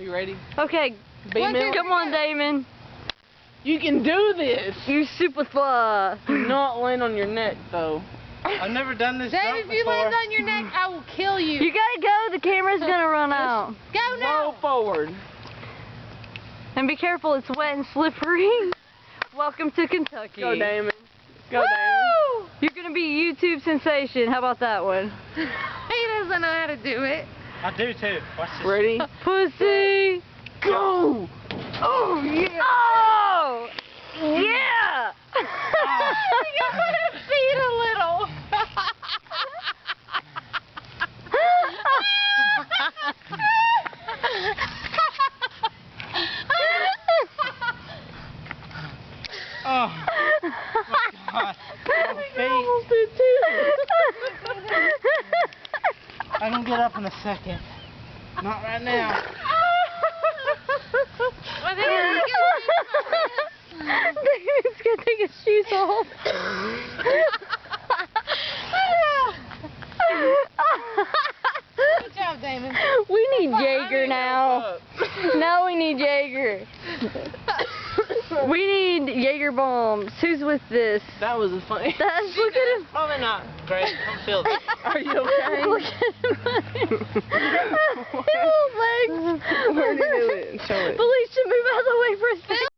You ready? Okay. Come on, Damon. You can do this. You superstar. Do not land on your neck, though. I've never done this Dave, jump if you before. land on your neck, I will kill you. You gotta go. The camera's gonna run out. Go now. Roll forward. And be careful, it's wet and slippery. Welcome to Kentucky. Go, Damon. Go, Woo! Damon. You're gonna be a YouTube sensation. How about that one? He doesn't know how to do it. I do too. Watch this. Ready? Pussy. Go! Oh yeah. Oh yeah. You put his feet a little. Oh my God. My feet. I can get up in a second. Not right now. I think David's gonna take his shoes off. Good job, Damon. We need Jaeger now. Now we need Jaeger. We need Jaeger bombs. Who's with this? That was funny. That's look at him. Probably not great. Come feel this. Are you okay? Look at him. His little legs. Where did he do it? Show it. Felicia, move out of the way for a second.